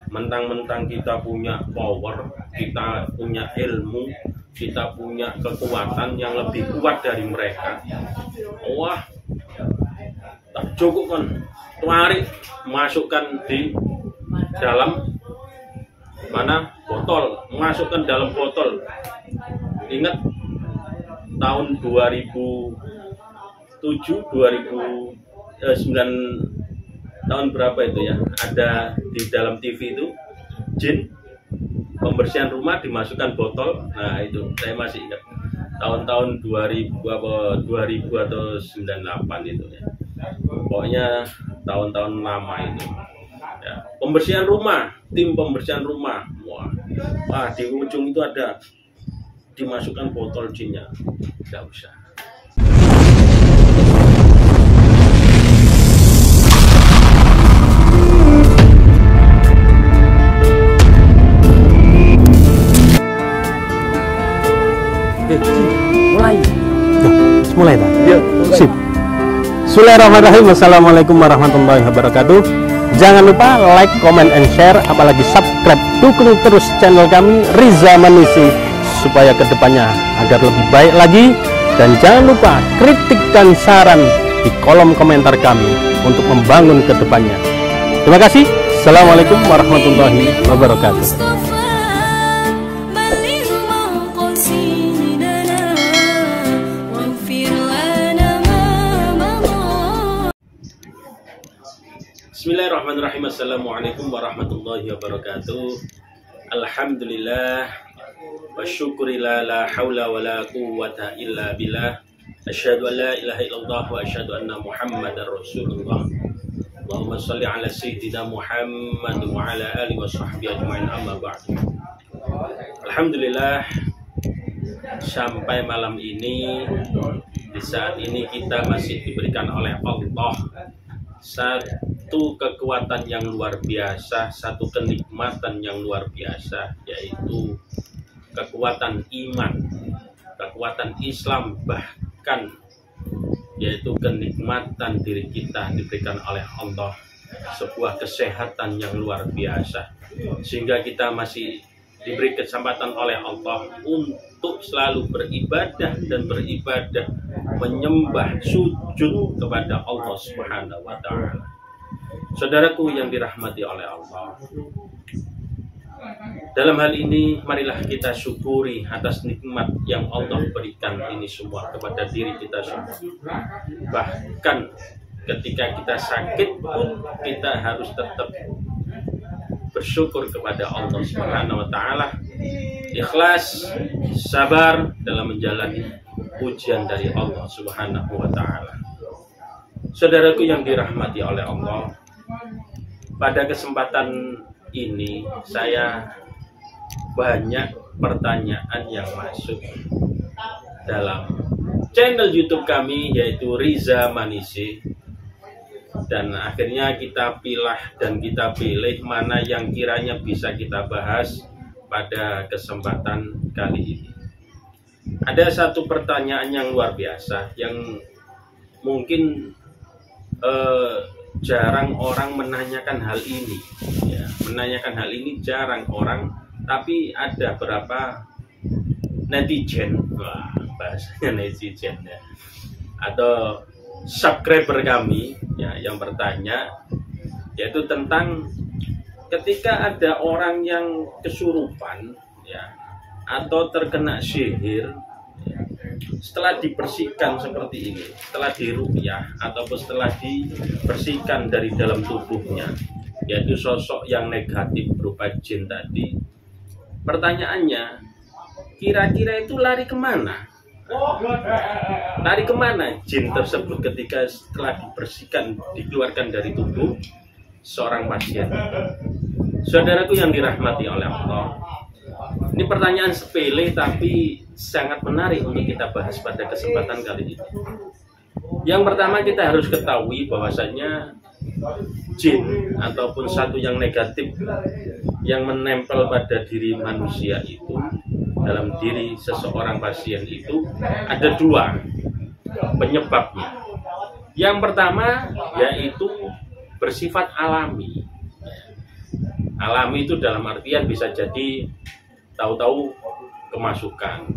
Mentang-mentang kita punya power, kita punya ilmu, kita punya kekuatan yang lebih kuat dari mereka. Wah, tak cukup kan, tarik, masukkan di dalam mana botol, masukkan dalam botol. Ingat tahun 2007, 2009, tahun berapa itu ya, ada di dalam TV itu jin pembersihan rumah dimasukkan botol. Nah itu saya masih ingat tahun-tahun 2000 atau 98 itu ya, pokoknya tahun-tahun lama itu ya. Pembersihan rumah, tim pembersihan rumah, wah di ujung itu ada dimasukkan botol jinnya. Nggak usah. Mulai tak? Yuk, sip. Bismillahirrahmanirrahim. Assalamualaikum warahmatullahi wabarakatuh. Jangan lupa like, comment, and share, apalagi subscribe. Dukung terus channel kami Riza Manisi supaya kedepannya agar lebih baik lagi. Dan jangan lupa kritik dan saran di kolom komentar kami untuk membangun kedepannya. Terima kasih. Assalamualaikum warahmatullahi wabarakatuh. Bismillahirrahmanirrahim. Assalamualaikum warahmatullahi wabarakatuh. Alhamdulillah wa syukurillah, la hawla wa la quwwata illa billah. Asyhadu an la ilaha illallah wa asyhadu anna Muhammadar Rasulullah. Allahumma shalli ala sayyidina Muhammad wa ala alihi wa sahbihi ajma'in, amma ba'du. Alhamdulillah, sampai malam ini, di saat ini kita masih diberikan oleh Allah satu kekuatan yang luar biasa, satu kenikmatan yang luar biasa, yaitu kekuatan iman, kekuatan Islam, bahkan yaitu kenikmatan diri kita diberikan oleh Allah, sebuah kesehatan yang luar biasa, sehingga kita masih diberi kesempatan oleh Allah untuk selalu beribadah dan beribadah, menyembah, sujud kepada Allah Subhanahu wa Ta'ala. Saudaraku yang dirahmati oleh Allah, dalam hal ini marilah kita syukuri atas nikmat yang Allah berikan ini semua kepada diri kita semua. Bahkan ketika kita sakit pun kita harus tetap bersyukur kepada Allah Subhanahu wa Ta'ala, ikhlas, sabar dalam menjalani ujian dari Allah Subhanahu wa Ta'ala. Saudaraku yang dirahmati oleh Allah, pada kesempatan ini saya banyak pertanyaan yang masuk dalam channel YouTube kami, yaitu Riza Manisi. Dan akhirnya kita pilah dan kita pilih mana yang kiranya bisa kita bahas pada kesempatan kali ini. Ada satu pertanyaan yang luar biasa yang mungkin jarang orang menanyakan hal ini ya, menanyakan hal ini jarang orang, tapi ada beberapa netizen, wah bahasanya netizen ya, atau subscriber kami ya, yang bertanya, yaitu tentang ketika ada orang yang kesurupan ya, atau terkena sihir ya, setelah dibersihkan seperti ini, setelah diruqyah ataupun setelah dibersihkan dari dalam tubuhnya, yaitu sosok yang negatif berupa jin tadi, pertanyaannya, kira-kira itu lari kemana? Lari kemana jin tersebut ketika setelah dibersihkan, dikeluarkan dari tubuh seorang pasien? Saudaraku yang dirahmati oleh Allah, ini pertanyaan sepele tapi sangat menarik untuk kita bahas pada kesempatan kali ini. Yang pertama, kita harus ketahui bahwasanya jin ataupun satu yang negatif yang menempel pada diri manusia itu, dalam diri seseorang pasien itu, ada dua penyebabnya. Yang pertama yaitu bersifat alami. Alami itu dalam artian bisa jadi tahu-tahu kemasukan,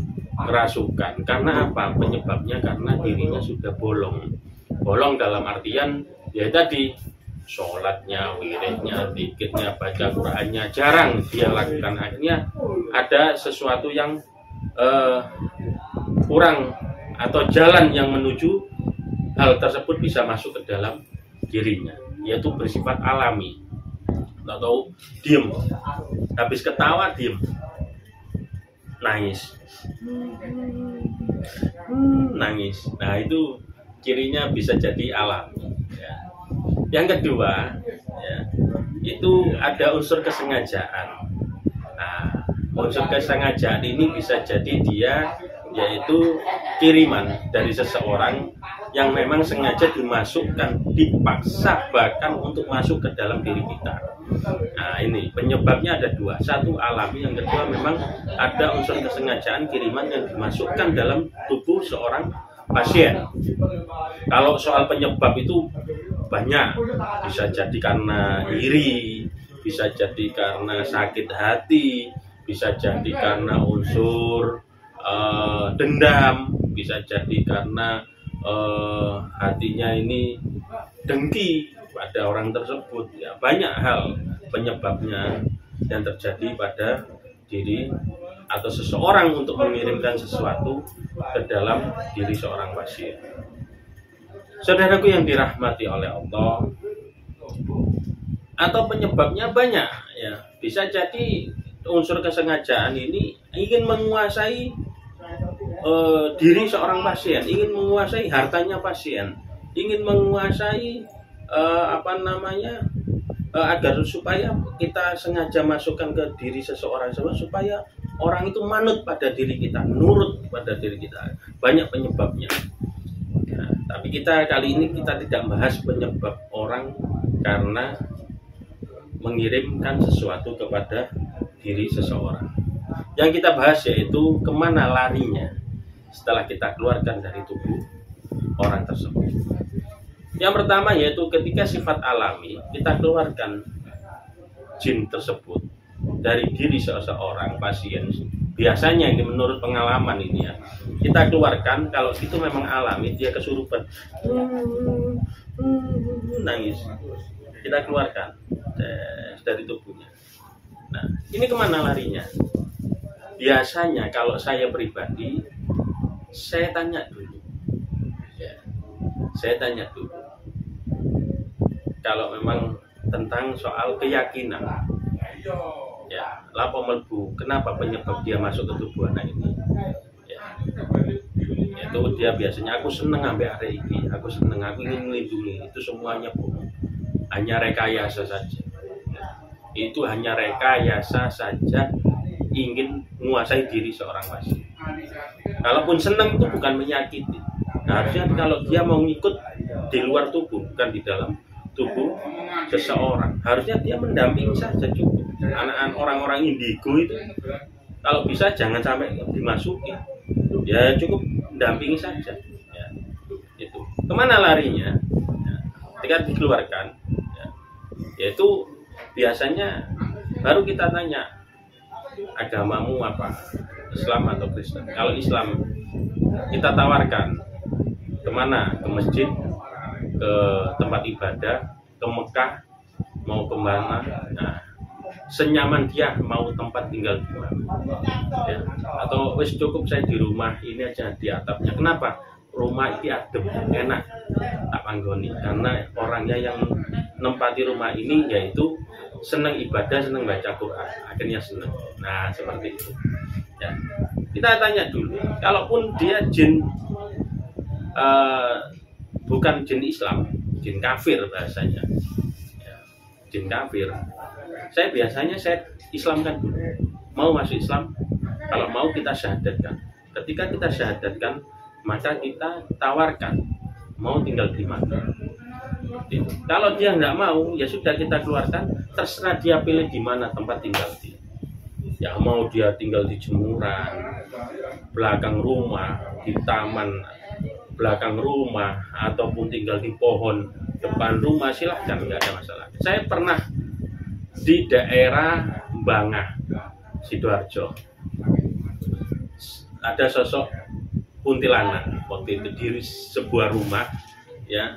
kerasukan. Karena apa? Penyebabnya karena dirinya sudah bolong. Bolong dalam artian ya tadi, sholatnya, wiridnya, zikirnya, baca Qur'annya jarang dia lakukan. Akhirnya ada sesuatu yang kurang atau jalan yang menuju hal tersebut bisa masuk ke dalam dirinya, yaitu bersifat alami. Atau diem, habis ketawa diem, nangis, nangis. Nah itu cirinya bisa jadi alami. Ya. Yang kedua, ya, itu ada unsur kesengajaan. Nah, unsur kesengajaan ini bisa jadi dia yaitu kiriman dari seseorang yang memang sengaja dimasukkan, dipaksa bahkan untuk masuk ke dalam diri kita. Nah ini penyebabnya ada dua, satu alami, yang kedua memang ada unsur kesengajaan kiriman yang dimasukkan dalam tubuh seorang pasien. Kalau soal penyebab itu banyak, bisa jadi karena iri, bisa jadi karena sakit hati, bisa jadi karena unsur dendam, bisa jadi karena hatinya ini dengki pada orang tersebut. Ya, banyak hal penyebabnya yang terjadi pada diri atau seseorang untuk mengirimkan sesuatu ke dalam diri seorang pasien. Saudaraku yang dirahmati oleh Allah, atau penyebabnya banyak ya, bisa jadi unsur kesengajaan ini ingin menguasai diri seorang pasien, ingin menguasai hartanya pasien, ingin menguasai agar supaya kita sengaja masukkan ke diri seseorang supaya orang itu manut pada diri kita, menurut pada diri kita. Banyak penyebabnya. Nah, tapi kita kali ini kita tidak bahas penyebab orang karena mengirimkan sesuatu kepada diri seseorang. Yang kita bahas yaitu kemana larinya setelah kita keluarkan dari tubuh orang tersebut. Yang pertama yaitu ketika sifat alami kita keluarkan jin tersebut dari diri seseorang pasien. Biasanya ini menurut pengalaman ini ya, kita keluarkan kalau itu memang alami, dia kesurupan, nangis, kita keluarkan dari tubuhnya. Nah, ini kemana larinya? Biasanya kalau saya pribadi, saya tanya dulu. Ya, saya tanya dulu. Kalau memang tentang soal keyakinan, ya, lapo melbu, kenapa penyebab dia masuk ke tubuh anak ini? Ya, itu dia biasanya aku seneng ambil hari ini, aku seneng, aku ingin melindungi. Itu semuanya bohong, hanya rekayasa saja. Ya, itu hanya rekayasa saja, ingin menguasai diri seorang pasien. Kalaupun senang itu bukan menyakiti. Nah, harusnya kalau dia mau ngikut di luar tubuh, bukan di dalam tubuh seseorang, harusnya dia mendampingi saja cukup. Anak-anak orang-orang indigo itu kalau bisa jangan sampai dimasuki, ya cukup mendampingi saja. Ya, itu kemana larinya? Ya, ketika dikeluarkan, ya, yaitu biasanya baru kita tanya, agamamu apa? Islam atau Kristen? Kalau Islam, kita tawarkan kemana? Ke masjid, ke tempat ibadah, ke Mekah, mau kemana? Nah, senyaman dia mau tempat tinggal di mana? Ya. Atau wis cukup saya di rumah ini aja di atapnya. Kenapa? Rumah ini adem, enak, tak panggoni. Karena orangnya yang nempati rumah ini yaitu senang ibadah, senang baca Quran, akhirnya senang. Nah, seperti itu. Ya. Kita tanya dulu, kalaupun dia jin bukan jin Islam, jin kafir bahasanya, ya, jin kafir. Saya biasanya Islamkan dulu. Mau masuk Islam, kalau mau kita syahadatkan. Ketika kita syahadatkan, maka kita tawarkan mau tinggal di mana. Kalau dia nggak mau, ya sudah kita keluarkan. Terserah dia pilih di mana tempat tinggal dia. Ya mau dia tinggal di jemuran, belakang rumah, di taman belakang rumah, ataupun tinggal di pohon depan rumah, silahkan, nggak ada masalah. Saya pernah di daerah Bangah, Sidoarjo. Ada sosok kuntilanak waktu itu di sebuah rumah, ya.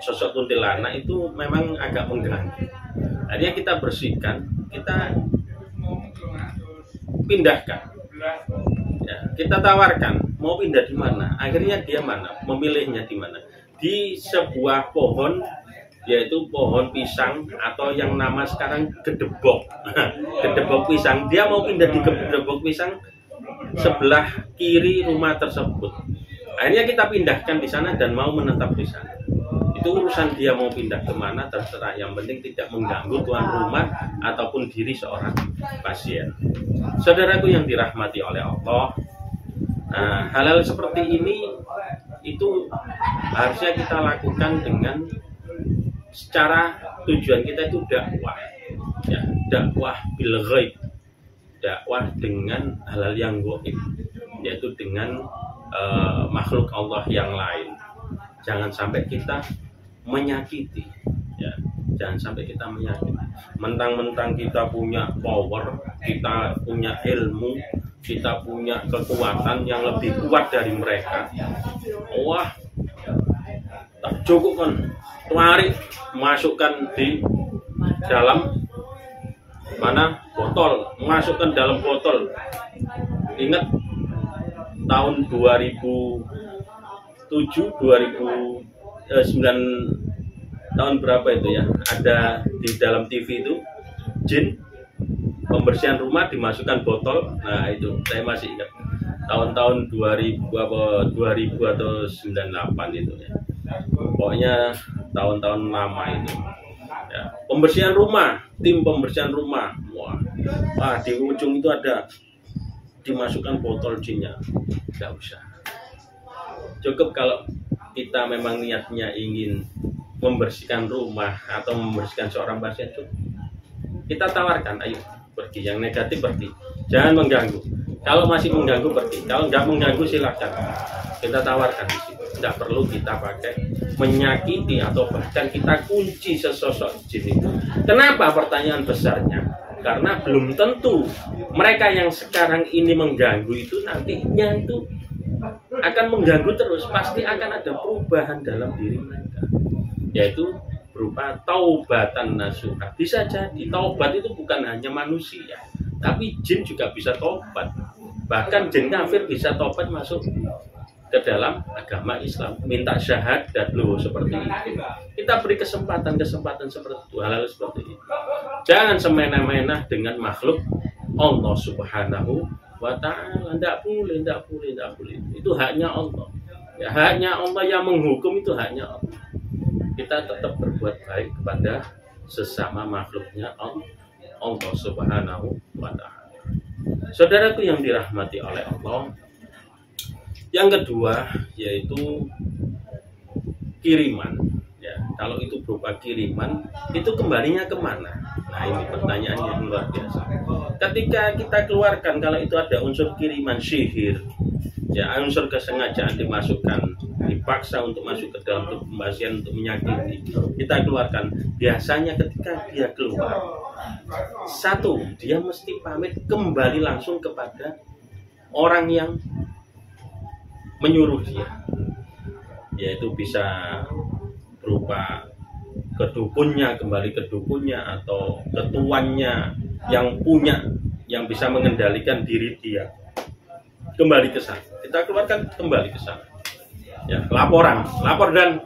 Sosok kuntilanak itu memang agak mengganggu. Akhirnya kita bersihkan, kita pindahkan, ya, kita tawarkan mau pindah di mana. Akhirnya dia memilihnya di mana? Di sebuah pohon, yaitu pohon pisang atau yang nama sekarang gedebok. Gedebok pisang. Dia mau pindah di gedebok pisang sebelah kiri rumah tersebut. Akhirnya kita pindahkan di sana dan mau menetap di sana. Itu urusan dia mau pindah kemana terserah. Yang penting tidak mengganggu tuan rumah ataupun diri seorang pasien. Saudaraku yang dirahmati oleh Allah, nah, hal-hal seperti ini itu harusnya kita lakukan dengan secara tujuan kita itu dakwah, ya, dakwah bil ghaib, dakwah dengan hal-hal yang gaib, yaitu dengan makhluk Allah yang lain. Jangan sampai kita menyakiti, ya, jangan sampai kita menyakiti. Mentang-mentang kita punya power, kita punya ilmu, kita punya kekuatan yang lebih kuat dari mereka. Wah, tak cukup kan? Tarik, masukkan di dalam mana botol, masukkan dalam botol. Ingat tahun 2007, 2009, tahun berapa itu ya, ada di dalam TV itu jin pembersihan rumah dimasukkan botol. Nah itu saya masih ingat tahun-tahun 2000 atau 98 itu ya, pokoknya tahun-tahun lama itu ya. Pembersihan rumah, tim pembersihan rumah, wah di ujung itu ada dimasukkan botol jinnya. Nggak usah, cukup kalau kita memang niatnya ingin membersihkan rumah atau membersihkan seorang pasien, cukup kita tawarkan, ayo pergi, yang negatif pergi, jangan mengganggu. Kalau masih mengganggu pergi, kalau nggak mengganggu silakan. Kita tawarkan di situ. Tidak perlu kita pakai menyakiti atau bahkan kita kunci sesosok jin itu. Kenapa? Pertanyaan besarnya, karena belum tentu mereka yang sekarang ini mengganggu itu nantinya itu akan mengganggu terus. Pasti akan ada perubahan dalam diri mereka, yaitu berupa taubatan nasuha. Bisa jadi taubat itu bukan hanya manusia, tapi jin juga bisa taubat. Bahkan jin kafir bisa taubat masuk ke dalam agama Islam, minta syahadat loh, seperti itu. Kita beri kesempatan seperti itu, hal-hal seperti itu. Jangan semena-mena dengan makhluk Allah Subhanahu wa ta'ala. Tidak boleh. Itu haknya Allah. Ya, haknya Allah, yang menghukum itu haknya Allah. Kita tetap berbuat baik kepada sesama makhluknya Allah Subhanahu wa ta'ala. Saudaraku yang dirahmati oleh Allah, yang kedua yaitu kiriman. Ya, kalau itu berupa kiriman, itu kembalinya kemana? Nah ini pertanyaan yang luar biasa. Ketika kita keluarkan, kalau itu ada unsur kiriman sihir, ya, unsur kesengajaan dimasukkan, dipaksa untuk masuk ke dalam tubuh pasien untuk menyakiti, kita keluarkan. Biasanya ketika dia keluar, satu, dia mesti pamit kembali langsung kepada orang yang menyuruh dia, yaitu bisa berupa kedukunnya, kembali ke dukunnya, atau ketuannya yang punya, yang bisa mengendalikan diri dia, kembali ke sana. Kita keluarkan kembali ke sana, ya, lapor dan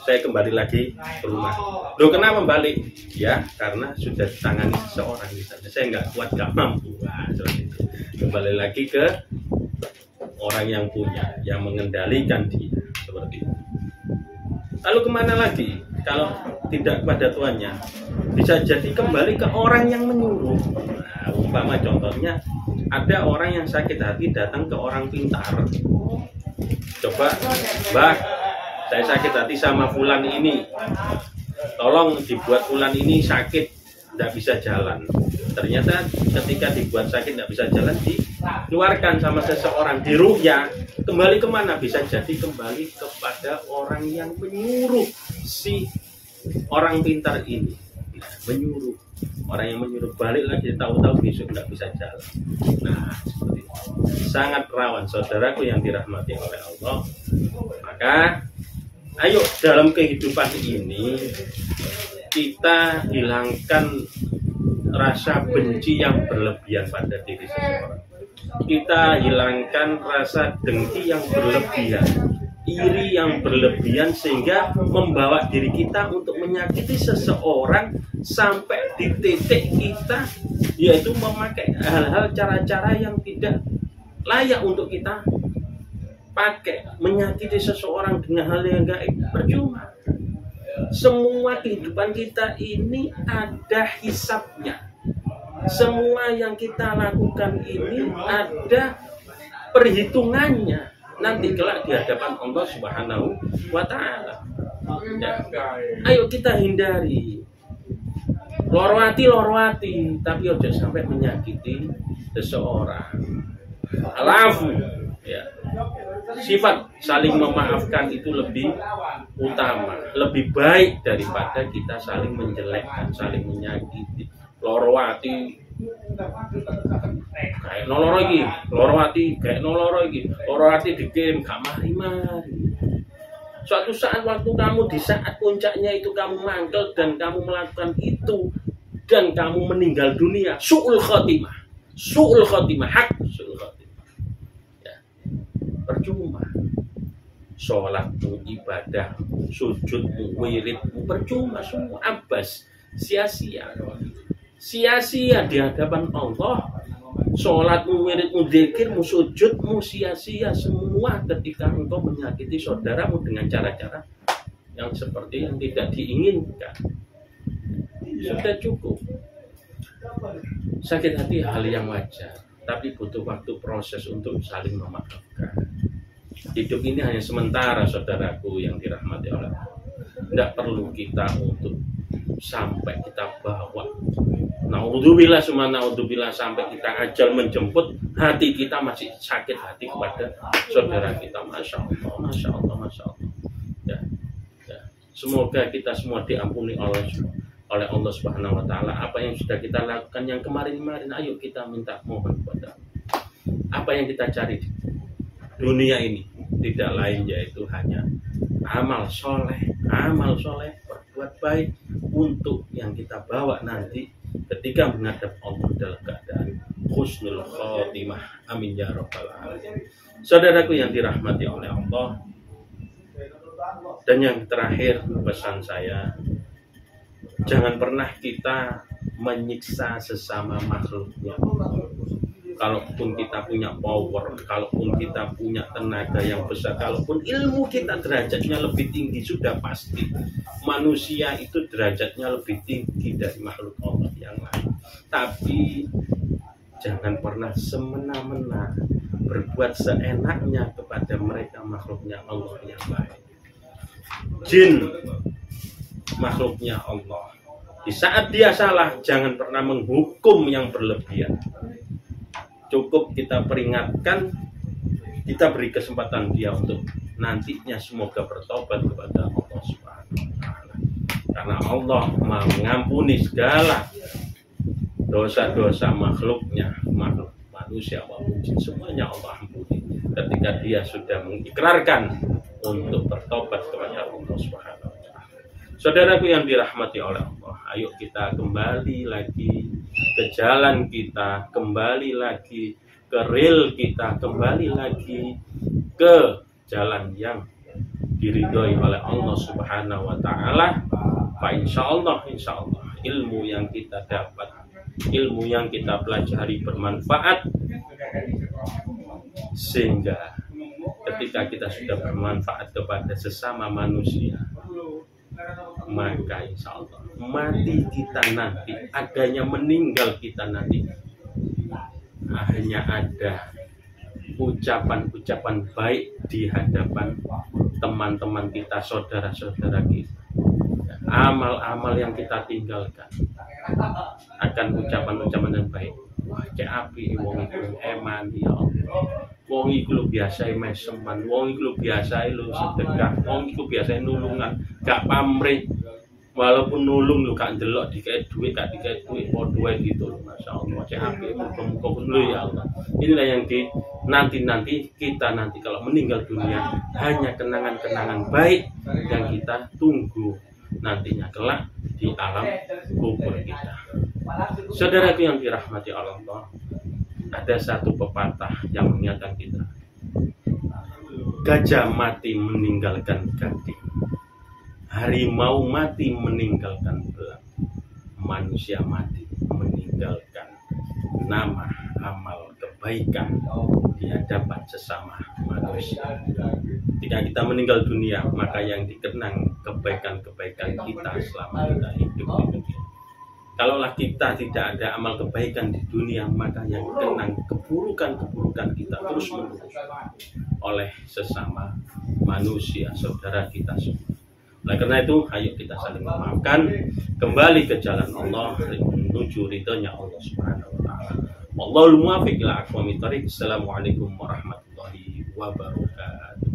saya kembali lagi ke rumah. Loh, kenapa balik? Ya, karena sudah ditangani seseorang di sana. Saya nggak kuat, nggak mampu. Nah, seperti itu. Kembali lagi ke orang yang punya, yang mengendalikan dia, seperti itu. Lalu kemana lagi? Kalau tidak pada tuannya, bisa jadi kembali ke orang yang menyuruh. Nah, umpama contohnya, ada orang yang sakit hati datang ke orang pintar. Coba, Mbak, saya sakit hati sama fulan ini, tolong dibuat fulan ini sakit, tidak bisa jalan. Ternyata ketika dibuat sakit tidak bisa jalan, dikeluarkan sama seseorang, diruhya. Kembali kemana? Bisa jadi kembali kepada orang yang menyuruh si orang pintar ini. menyuruh. Orang yang menyuruh balik lagi, tahu-tahu besok nggak bisa jalan. Nah, seperti itu. Sangat rawan, saudaraku yang dirahmati oleh Allah. Maka, ayo dalam kehidupan ini kita hilangkan rasa benci yang berlebihan pada diri seseorang. Kita hilangkan rasa dengki yang berlebihan, iri yang berlebihan, sehingga membawa diri kita untuk menyakiti seseorang sampai di titik kita yaitu memakai hal-hal cara-cara yang tidak layak untuk kita pakai, menyakiti seseorang dengan hal yang gaib. Percuma. Semua kehidupan kita ini ada hisabnya. Semua yang kita lakukan ini ada perhitungannya nanti kelak di hadapan Allah Subhanahu wa Ta'ala. Ya. Ayo kita hindari lorwati, tapi jangan sampai menyakiti seseorang. Alafu, ya. Sifat saling memaafkan itu lebih utama, lebih baik daripada kita saling menjelekkan, saling menyakiti. Lorwati kayak noloro iki, lorwati dikirim gak mari-mari. Suatu saat waktu kamu di saat puncaknya itu kamu mangkel dan kamu melakukan itu dan kamu meninggal dunia, su'ul khotimah, hak su'ul khotimah. Ya. Percuma. Sholatmu, ibadahmu, sujudmu, wiridmu, percuma semua, abas, sia-sia. Sia-sia di hadapan Allah. Sholatmu, wiridmu, dzikirmu, sujudmu, sia-sia semua ketika engkau menyakiti saudaramu dengan cara-cara yang seperti yang tidak diinginkan. Sudah cukup. Sakit hati hal yang wajar, tapi butuh waktu proses untuk saling memaafkan. Hidup ini hanya sementara, saudaraku yang dirahmati oleh Allah. Tidak perlu kita untuk sampai kita bawa naudzubillah sampai kita ajal menjemput, hati kita masih sakit hati kepada saudara kita. Masya Allah. Ya. Semoga kita semua diampuni oleh Allah Subhanahu wa Ta'ala. Apa yang sudah kita lakukan yang kemarin-kemarin, ayo kita minta mohon kepada Allah. Apa yang kita cari di dunia ini tidak lain yaitu hanya amal soleh, berbuat baik untuk yang kita bawa nanti ketika menghadap Allah dalam keadaan husnul khotimah. Amin ya rabbal alamin. Saudaraku yang dirahmati oleh Allah, dan yang terakhir pesan saya, jangan pernah kita menyiksa sesama makhluknya. Kalaupun kita punya power, kalaupun kita punya tenaga yang besar, kalaupun ilmu kita derajatnya lebih tinggi, sudah pasti manusia itu derajatnya lebih tinggi dari makhluk Allah yang lain. Tapi jangan pernah semena-mena berbuat seenaknya kepada mereka makhluknya Allah yang lain. Jin makhluknya Allah. Di saat dia salah, jangan pernah menghukum yang berlebihan. Cukup kita peringatkan, kita beri kesempatan dia untuk nantinya semoga bertobat kepada Allah Subhanahu wa Ta'ala. Karena Allah mengampuni segala dosa-dosa makhluknya, makhluk manusia maupun jin, semuanya Allah ampuni ketika dia sudah mengikrarkan untuk bertobat kepada Allah Subhanahu wa Ta'ala. Saudaraku yang dirahmati oleh Allah, ayo kita kembali lagi ke jalan kita, kembali lagi ke rel kita, kembali lagi ke jalan yang diridhoi oleh Allah Subhanahu wa Ta'ala. Insyaallah ilmu yang kita dapat, ilmu yang kita pelajari bermanfaat, sehingga ketika kita sudah bermanfaat kepada sesama manusia, maka insya Allah mati kita nanti, adanya meninggal kita nanti, hanya ada ucapan-ucapan baik di hadapan teman-teman kita, saudara-saudara kita. Amal-amal yang kita tinggalkan akan ucapan-ucapan yang baik. Wah, cek api wong iku eman ya Allah. Wong iku biasa meseman, wong iku biasa sedekah, wong iku biasa nulungan, gak pamrih walaupun nulung lu gak ndelok dikait duit gak dikait duit podo wae gitu loh, masyaallah cek apik muga-muga pun ya Allah. Inilah yang di nanti kita nanti kalau meninggal dunia hanya kenangan-kenangan baik yang kita tunggu nantinya kelak di alam kubur kita. Saudaraku yang dirahmati Allah, ada satu pepatah yang mengingatkan kita, gajah mati meninggalkan gading, harimau mati meninggalkan belang, manusia mati meninggalkan nama amal kebaikan di hadapan sesama manusia. Ketika kita meninggal dunia, maka yang dikenang kebaikan-kebaikan kita selama kita hidup di dunia. Kalaulah kita tidak ada amal kebaikan di dunia, maka yang dikenang keburukan-keburukan kita terus menerus oleh sesama manusia, saudara kita semua. Oleh karena itu, ayo kita saling memaafkan, kembali ke jalan Allah menuju ridhonya Allah Subhanahu wa taala. Wallahul muwaffiq ila aqwamit thoriq. Assalamualaikum warahmatullahi wabarakatuh.